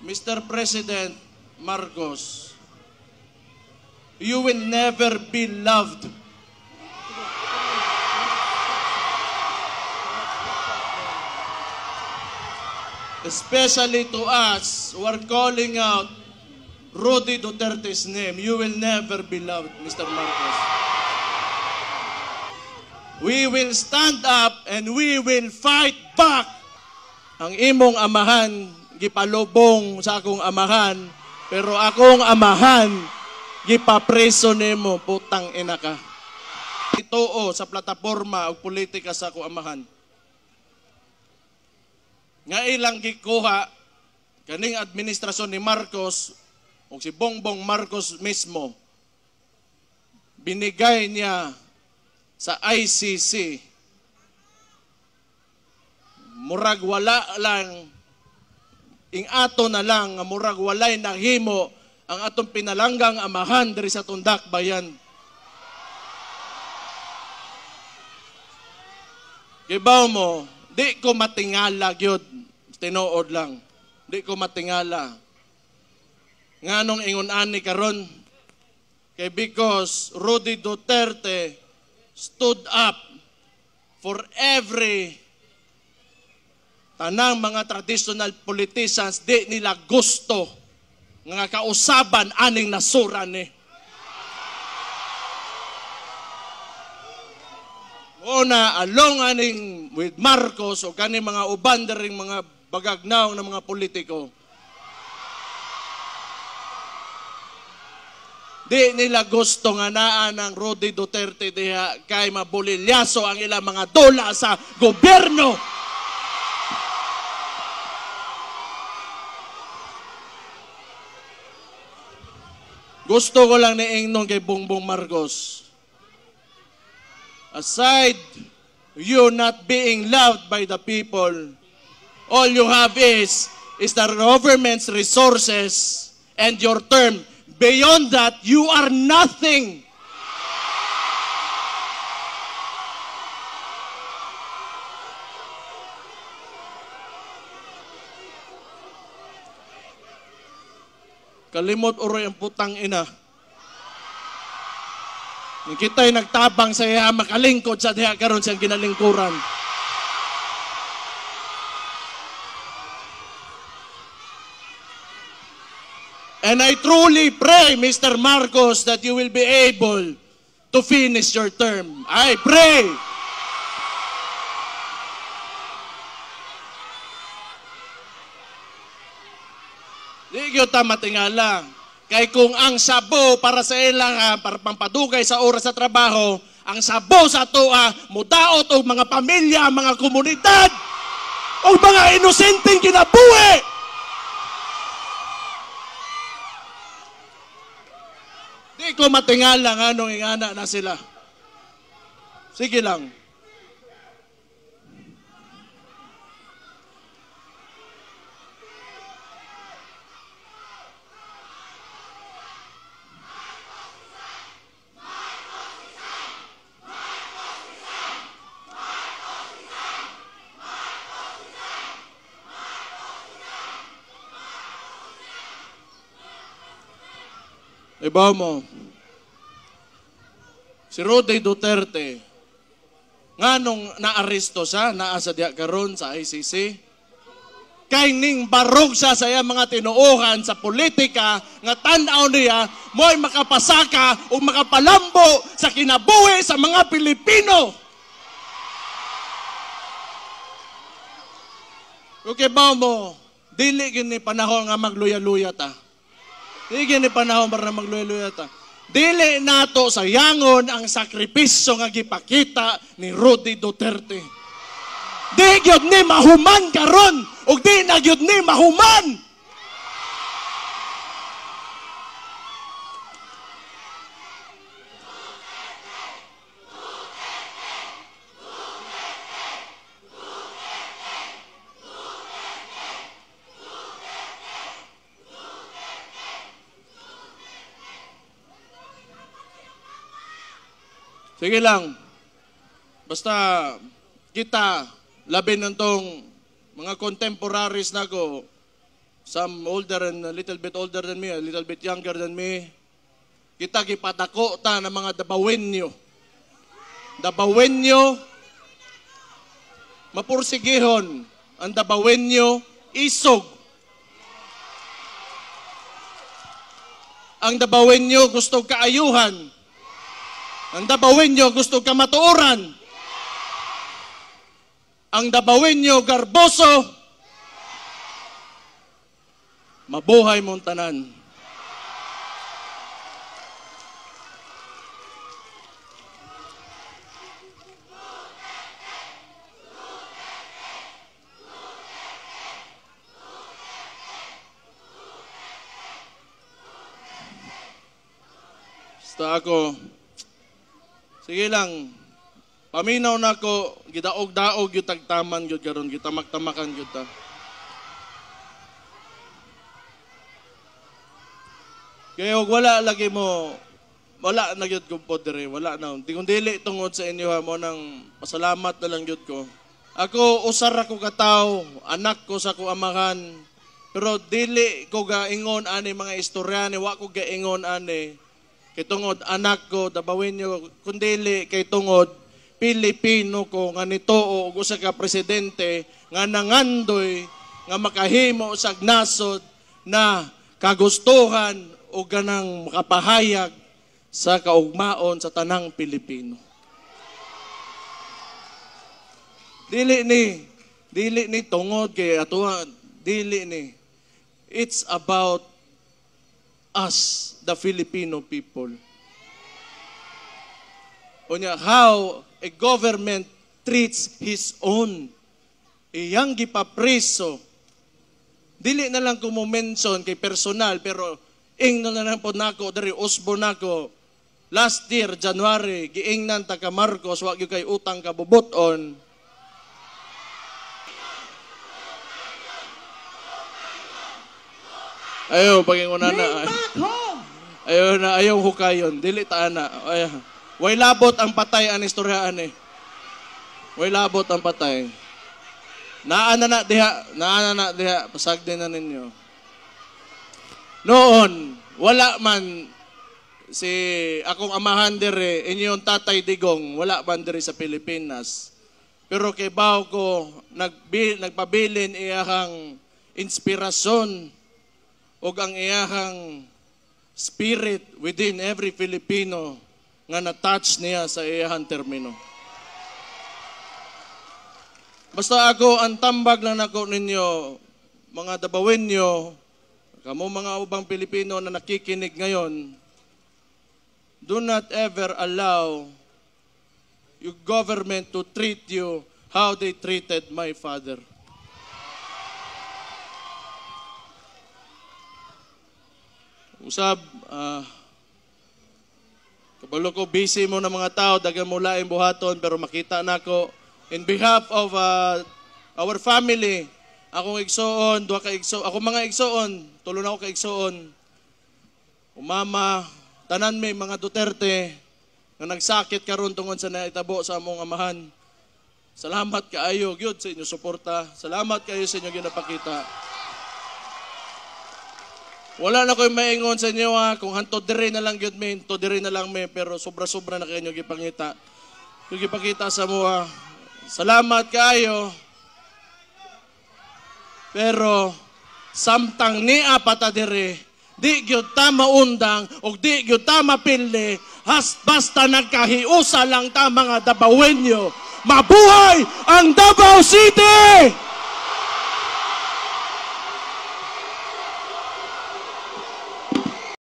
Mr. President Marcos, you will never be loved. Especially to us who are calling out Rudy Duterte's name, you will never be loved, Mr. Marcos. We will stand up and we will fight back. Ang imong amahan, gipalubong sa akong amahan, pero akong amahan, gipapreso nimo, putang ina ka. Itoo sa plataporma o politika sa akong amahan. Nga ilang gikuha, kaning administrasyon ni Marcos, o si Bongbong Marcos mismo, binigay niya sa ICC. Murag wala lang, ing ato na lang, murag walay nahimo ang atong pinalanggang amahan diri sa Tundak Bayan. Kibaw mo, di ko matingala gyud, tinuod lang. Di ko matingala. Nganong ingon ani karon? Kay because Rudy Duterte stood up for every tanang mga traditional politicians, di nila gusto nga kausaban aning nasura ni. Una, along aning with Marcos o kani mga uban ring mga bagagnaw ng mga politiko, di nila gusto nga naa ng Rudy Duterte diha kay mabulilyaso ang ilang mga dola sa gobyerno. Gusto ko lang niingnon kay Bongbong Marcos. Aside you not being loved by the people, all you have is the government's resources and your term. Beyond that, you are nothing. Kalimot uroy ang putang ina. Yung kita'y nagtabang sa iya, makalingkod sa diha karon siyang ginalingkuran. And I truly pray, Mr. Marcos, that you will be able to finish your term. I pray. Di ko ta matingala. Kay kung ang sabo para sa ilang para pampadugay sa oras sa trabaho, ang sabo sa toa, mudaot og mga pamilya, mga komunidad, o mga inosenteng kinabuhi. Di ko matingala nga nung ingana na sila. Sige lang. Iba mo, si Rudy Duterte, nga nung naaresto siya, naasa diya karon sa ICC, kay ning barog siya sa iya mga tinuuhan sa politika, nga tanaw niya, mo'y makapasaka o makapalambo sa kinabuhi sa mga Pilipino. Okay ba mo, dili gini panahon nga magluya-luya ta. Dili ni panahon para magluya-luya ta. Dili nato sayangon ang sakripisyo nga gipakita ni Rudy Duterte. Di gyud ni mahuman karon ug di na gyud ni mahuman. Sige lang. Basta kita labi ng tong mga contemporaries na ko, some older and a little bit older than me, a little bit younger than me, kita gipadako ta ng mga Dabawenyo. Dabawenyo, mapursigihon, ang Dabawenyo, isog. Ang Dabawenyo gusto kaayuhan. Ang Dabawenyo gusto kamatuoran. Ang Dabawenyo garboso. Mabuhay mong tanan. Basta ako, sige lang, paminaw na ko, gidaog-daog yung tagtaman yun karon, gitamak-tamakan yun ta. Kaya wala lagi mo, wala na yun ko po dire, wala na. Di kong dili tungod sa inyo ha, mo nang pasalamat na lang yun ko. Ako, usar ako kataw, anak ko sa ko amahan, pero dili ko gaingon ani mga istoryane, wa ko gaingon ani. Kay tungod anak ko, Dabawenyo, kundili kay tungod Pilipino ko nga nituo og usa ka presidente nga nangandoy nga makahimo sa nasod na kagustuhan o ganang makapahayag sa kaugmaon sa tanang Pilipino. Dili ni tungod kay atuwa, dili ni. It's about us, the Filipino people. Unya, how a government treats his own. Iyang gipapreso. Dili na lang ko mo mention kay personal, pero ingnon na lang po nako, dari usbo nako. Last year, January, giingnan ta ka Marcos, wag yung kay utang kabubuton. Ayaw, paginguna na. Ayaw hukayon. Dili ta na. Way labot ang patay ang istoryaan eh. Way labot ang patay. Naana na diha. Pasag din na ninyo. Noon, wala man si akong amahan dire, inyong tatay Digong, wala man dire sa Pilipinas. Pero kay baw ko, nagpabilin iyahang inspirasyon o ang iyahang spirit within every Filipino nga na-touch niya sa iyahang termino. Basta ako, ang tambag lang nako ninyo, mga Dabawenyo, kamo mga ubang Pilipino na nakikinig ngayon, do not ever allow your government to treat you how they treated my father. Usab, kabalo ko, busy mo na mga tao, dagan mo laing buhaton, pero makita na ko, in behalf of our family, akong igsoon, ako mga igsoon, tulo na ako ka igsoon, umama, tanan may mga Duterte, na nagsakit karon tungod sa naitabo sa among amahan. Salamat kaayo, gyud sa inyo suporta. Salamat kayo sa inyo ginapakita. Wala na ko'y maingon sa inyo kung hanto dire na lang gyud may, to dire na lang may, pero sobra-sobra na kayo gipangita. Yung gipakita sa mga, salamat kayo. Pero samtang niya pata dire, di gyud ta maundang o di gyud ta mapili, basta nagkahiusa lang ta mga Dabawenyo. Mabuhay ang Davao City!